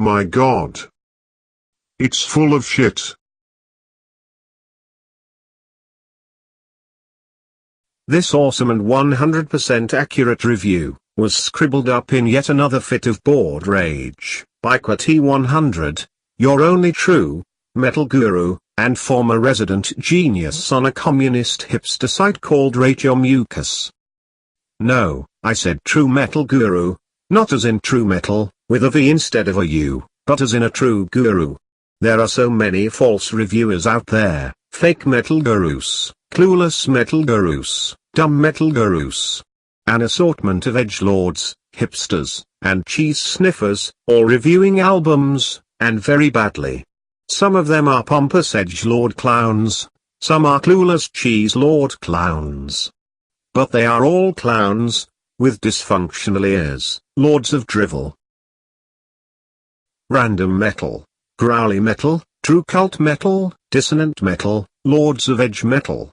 My God. It's full of shit. This awesome and 100% accurate review was scribbled up in yet another fit of bored rage by QT100, your only true metal guru, and former resident genius on a communist hipster site called Rate Your Mucus. No, I said true metal guru, not as in true metal, with a V instead of a U, but as in a true guru. There are so many false reviewers out there, fake metal gurus, clueless metal gurus, dumb metal gurus. An assortment of edgelords, hipsters, and cheese sniffers, all reviewing albums, and very badly. Some of them are pompous edgelord clowns, some are clueless cheeselord clowns. But they are all clowns, with dysfunctional ears, lords of drivel. Random metal, growly metal, true cult metal, dissonant metal, lords of edge metal.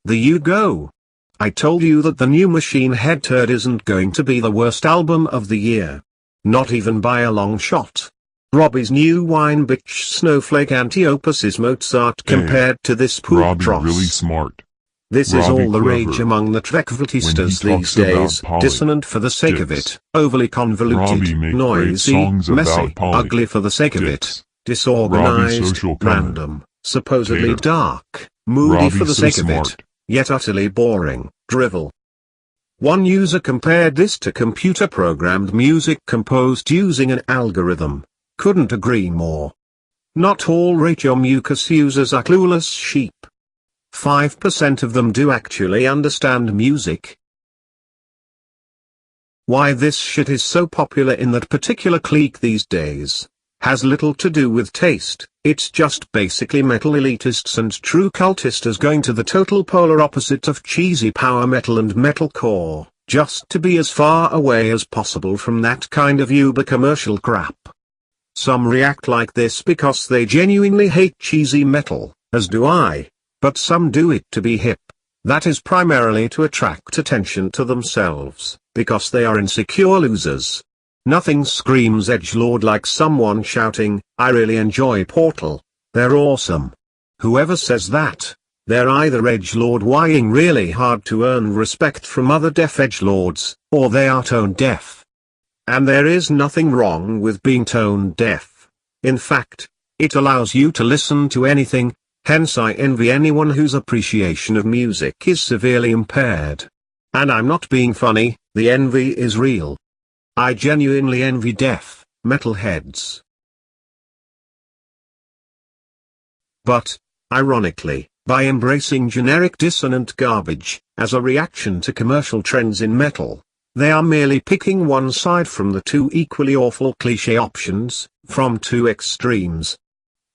There you go. I told you that the new Machine Head Turd isn't going to be the worst album of the year. Not even by a long shot. Robbie's new wine bitch Snowflake Anti-Opus is Mozart compared to this poop Robbie dross. really smart. This Robbie is all the clever. rage among the Trekvotistas When he these talks about days, politics, dissonant for the sake of it, overly convoluted, Robbie make great noisy, songs about messy, politics, ugly for the sake of it, Robbie disorganized, social comment, random, supposedly Tater. dark, moody Robbie for the so sake of it, smart. yet utterly boring, drivel. One user compared this to computer-programmed music composed using an algorithm. Couldn't agree more. Not all Rate Your Mucus users are clueless sheep. 5% of them do actually understand music. Why this shit is so popular in that particular clique these days has little to do with taste, it's just basically metal elitists and true cultistas going to the total polar opposite of cheesy power metal and metalcore, just to be as far away as possible from that kind of uber commercial crap. Some react like this because they genuinely hate cheesy metal, as do I, but some do it to be hip. That is primarily to attract attention to themselves, because they are insecure losers. Nothing screams edgelord like someone shouting, "I really enjoy Portal, they're awesome." Whoever says that, they're either edgelord whining really hard to earn respect from other deaf edgelords, or they are tone deaf. And there is nothing wrong with being tone deaf. In fact, it allows you to listen to anything, hence I envy anyone whose appreciation of music is severely impaired. And I'm not being funny, the envy is real. I genuinely envy deaf metalheads. But, ironically, by embracing generic dissonant garbage, as a reaction to commercial trends in metal, they are merely picking one side from the two equally awful cliché options, from two extremes.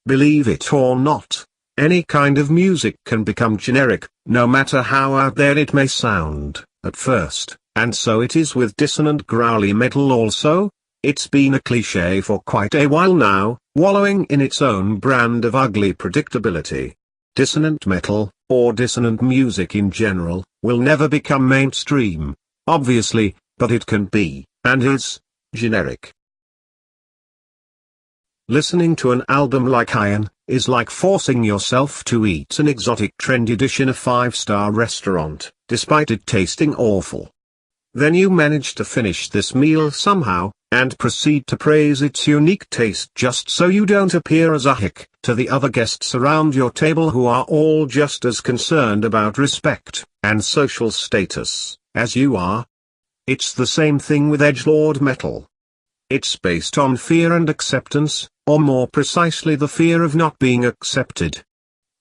Believe it or not, any kind of music can become generic, no matter how out there it may sound, at first. And so it is with dissonant growly metal also. It's been a cliché for quite a while now, wallowing in its own brand of ugly predictability. Dissonant metal, or dissonant music in general, will never become mainstream, obviously, but it can be, and is, generic. Listening to an album like Iron is like forcing yourself to eat an exotic trendy dish in a 5-star restaurant, despite it tasting awful. Then you manage to finish this meal somehow, and proceed to praise its unique taste just so you don't appear as a hick to the other guests around your table who are all just as concerned about respect and social status as you are. It's the same thing with edgelord metal. It's based on fear and acceptance, or more precisely the fear of not being accepted.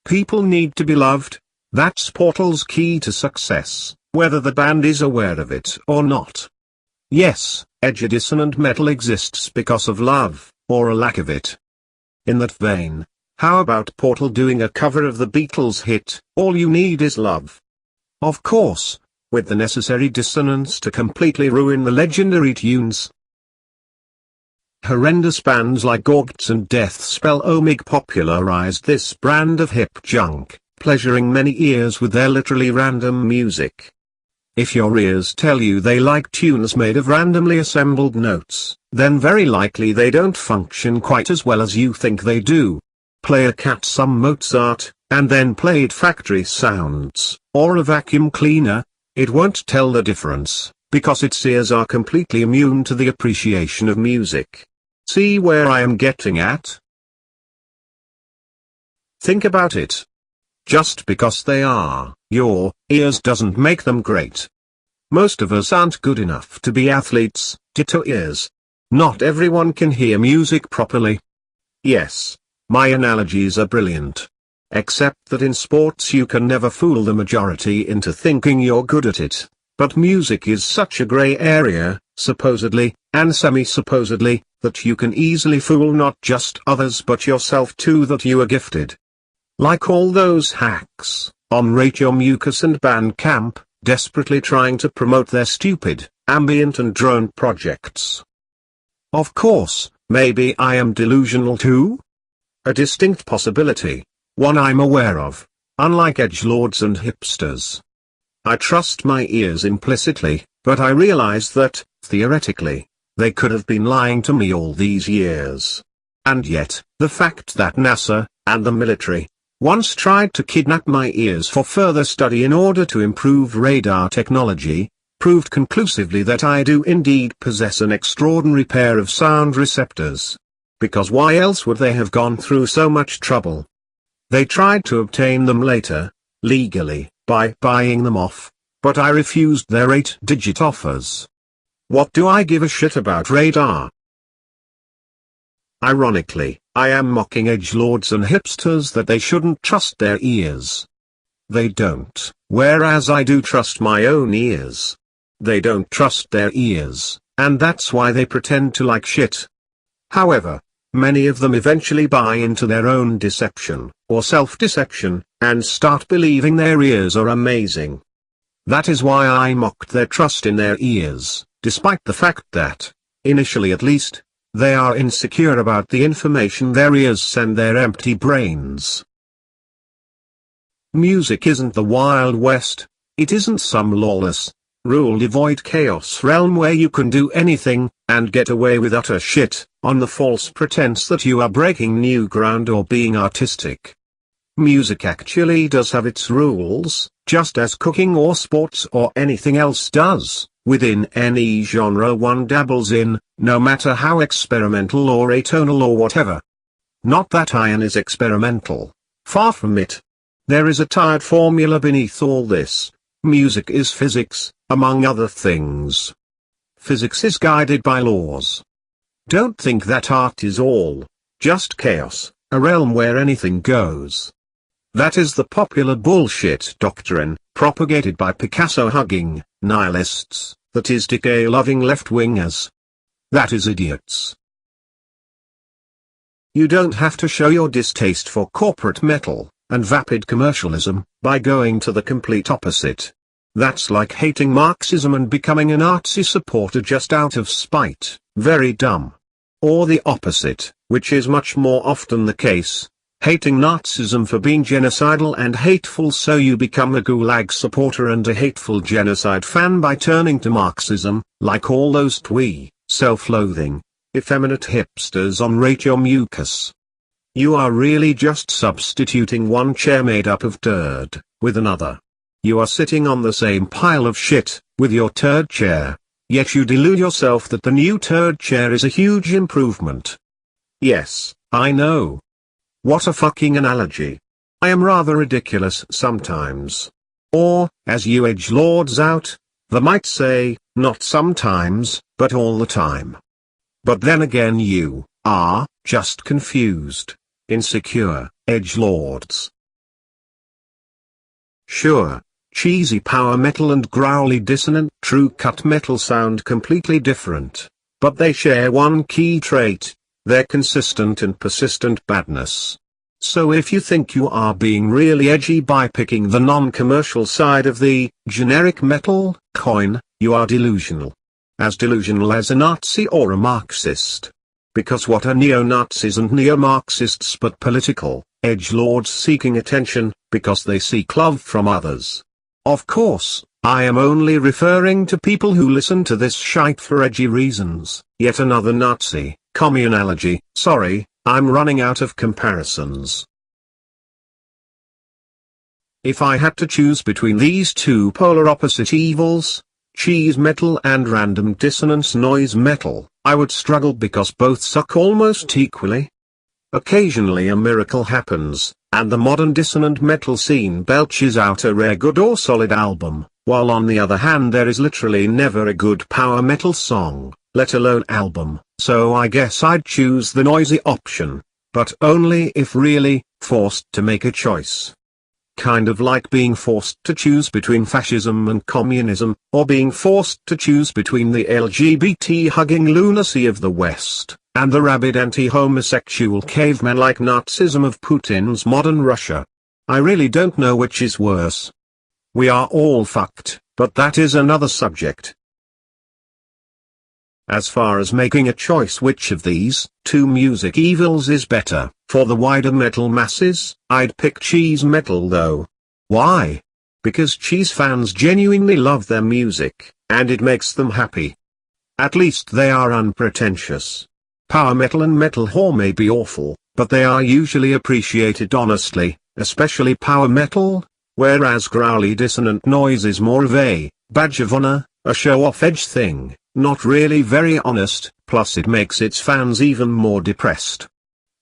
People need to be loved. That's Portal's key to success, whether the band is aware of it or not. Yes, edgy dissonant metal exists because of love, or a lack of it. In that vein, how about Portal doing a cover of the Beatles hit, All You Need Is Love? Of course, with the necessary dissonance to completely ruin the legendary tunes. Horrendous bands like Gorguts and Deathspell Omega popularized this brand of hip junk, pleasuring many ears with their literally random music. If your ears tell you they like tunes made of randomly assembled notes, then very likely they don't function quite as well as you think they do. Play a cat some Mozart, and then play it factory sounds, or a vacuum cleaner. It won't tell the difference, because its ears are completely immune to the appreciation of music. See where I am getting at? Think about it. Just because they are your ears doesn't make them great. Most of us aren't good enough to be athletes, ditto ears. Not everyone can hear music properly. Yes, my analogies are brilliant. Except that in sports you can never fool the majority into thinking you're good at it. But music is such a grey area, supposedly, and semi-supposedly, that you can easily fool not just others but yourself too that you are gifted. Like all those hacks, on Rate Your Mucus and Bandcamp, desperately trying to promote their stupid, ambient and drone projects. Of course, maybe I am delusional too? A distinct possibility, one I'm aware of, unlike edgelords and hipsters. I trust my ears implicitly, but I realize that, theoretically, they could have been lying to me all these years. And yet, the fact that NASA, and the military, once tried to kidnap my ears for further study in order to improve radar technology, proved conclusively that I do indeed possess an extraordinary pair of sound receptors. Because why else would they have gone through so much trouble? They tried to obtain them later, legally, by buying them off, but I refused their 8-digit offers. What do I give a shit about radar? Ironically, I am mocking edgelords and hipsters that they shouldn't trust their ears. They don't, whereas I do trust my own ears. They don't trust their ears, and that's why they pretend to like shit. However, many of them eventually buy into their own deception, or self-deception, and start believing their ears are amazing. That is why I mocked their trust in their ears, despite the fact that, initially at least, they are insecure about the information their ears send their empty brains. Music isn't the Wild West, it isn't some lawless, rule-devoid chaos realm where you can do anything, and get away with utter shit, on the false pretense that you are breaking new ground or being artistic. Music actually does have its rules, just as cooking or sports or anything else does, within any genre one dabbles in, no matter how experimental or atonal or whatever. Not that iron is experimental, far from it. There is a tired formula beneath all this. Music is physics, among other things. Physics is guided by laws. Don't think that art is all just chaos, a realm where anything goes. That is the popular bullshit doctrine, propagated by Picasso-hugging nihilists, that is decay-loving left-wingers. That is idiots. You don't have to show your distaste for corporate metal and vapid commercialism by going to the complete opposite. That's like hating Marxism and becoming a Nazi supporter just out of spite, very dumb. Or the opposite, which is much more often the case, hating Nazism for being genocidal and hateful, so you become a Gulag supporter and a hateful genocide fan by turning to Marxism, like all those twee, self-loathing, effeminate hipsters on Rate Your Mucus. You are really just substituting one chair made up of turd with another. You are sitting on the same pile of shit with your turd chair, yet you delude yourself that the new turd chair is a huge improvement. Yes, I know. What a fucking analogy. I am rather ridiculous sometimes. Or, as you edgelords out there might say, not sometimes, but all the time. But then again you are just confused, insecure edgelords. Sure, cheesy power metal and growly dissonant true cut metal sound completely different, but they share one key trait: their consistent and persistent badness. So if you think you are being really edgy by picking the non-commercial side of the generic metal coin, you are delusional. As delusional as a Nazi or a Marxist. Because what are neo-Nazis and neo-Marxists but political edgelords seeking attention, because they seek love from others? Of course, I am only referring to people who listen to this shite for edgy reasons. Yet another Nazi, communalogy. Sorry, I'm running out of comparisons. If I had to choose between these two polar opposite evils, cheese metal and random dissonance noise metal, I would struggle because both suck almost equally. Occasionally a miracle happens, and the modern dissonant metal scene belches out a rare good or solid album, while on the other hand there is literally never a good power metal song, let alone album, so I guess I'd choose the noisy option, but only if really forced to make a choice. Kind of like being forced to choose between fascism and communism, or being forced to choose between the LGBT-hugging lunacy of the West, and the rabid anti-homosexual caveman-like Nazism of Putin's modern Russia. I really don't know which is worse. We are all fucked, but that is another subject. As far as making a choice which of these two music evils is better, for the wider metal masses, I'd pick cheese metal though. Why? Because cheese fans genuinely love their music, and it makes them happy. At least they are unpretentious. Power metal and metalcore may be awful, but they are usually appreciated honestly, especially power metal, whereas growly dissonant noise is more of a badge of honor, a show-off edge thing. Not really very honest, plus it makes its fans even more depressed.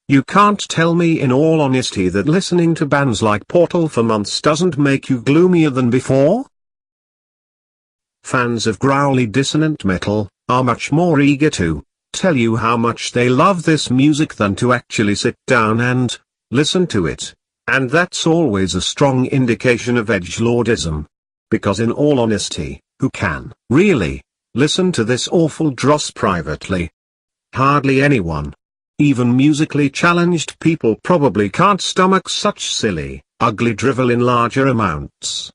You can't tell me in all honesty that listening to bands like Portal for months doesn't make you gloomier than before? Fans of growly dissonant metal are much more eager to tell you how much they love this music than to actually sit down and listen to it, and that's always a strong indication of edgelordism. Because in all honesty, who can really listen to this awful dross privately? Hardly anyone. Even musically challenged people probably can't stomach such silly, ugly drivel in larger amounts.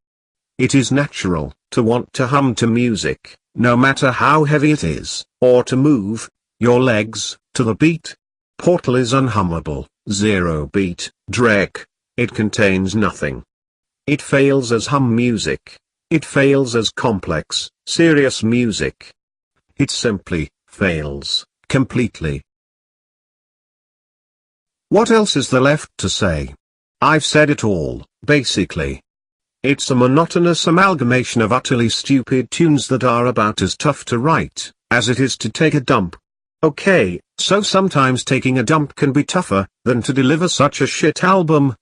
It is natural to want to hum to music, no matter how heavy it is, or to move your legs to the beat. Portal is unhummable, zero beat, dreck. It contains nothing. It fails as hum music. It fails as complex, serious music. It simply fails, completely. What else is there left to say? I've said it all, basically. It's a monotonous amalgamation of utterly stupid tunes that are about as tough to write as it is to take a dump. Okay, so sometimes taking a dump can be tougher than to deliver such a shit album.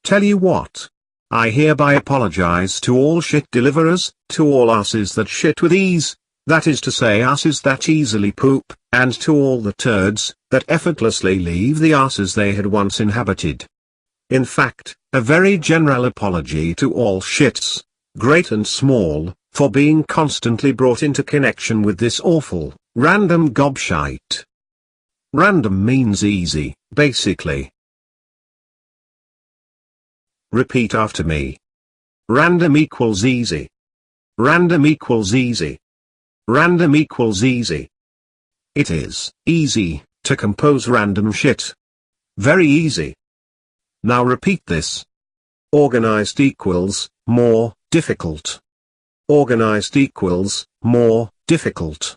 Tell you what. I hereby apologize to all shit deliverers, to all asses that shit with ease, that is to say asses that easily poop, and to all the turds that effortlessly leave the asses they had once inhabited. In fact, a very general apology to all shits, great and small, for being constantly brought into connection with this awful, random gobshite. Random means easy, basically. Repeat after me. Random equals easy. Random equals easy. Random equals easy. It is easy to compose random shit. Very easy. Now repeat this. Organized equals more difficult. Organized equals more difficult.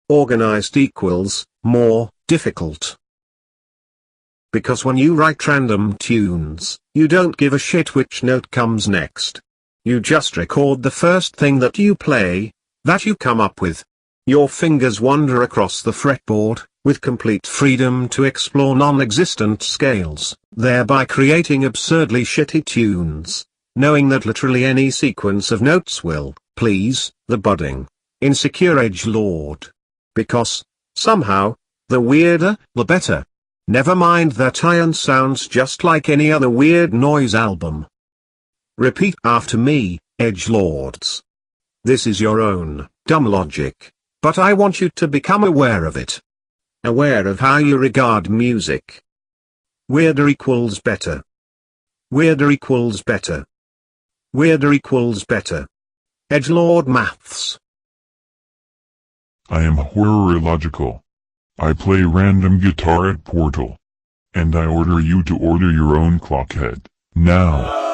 Organized equals more difficult. Because when you write random tunes, you don't give a shit which note comes next. You just record the first thing that you play, that you come up with. Your fingers wander across the fretboard, with complete freedom to explore non-existent scales, thereby creating absurdly shitty tunes, knowing that literally any sequence of notes will please the budding, insecure edgelord. Because, somehow, the weirder, the better. Never mind that Iron sounds just like any other weird noise album. Repeat after me, edgelords. This is your own, dumb logic, but I want you to become aware of it. Aware of how you regard music. Weirder equals better. Weirder equals better. Weirder equals better. Edgelord maths. I am horror illogical. I play random guitar at Portal. And I order you to order your own clockhead, now.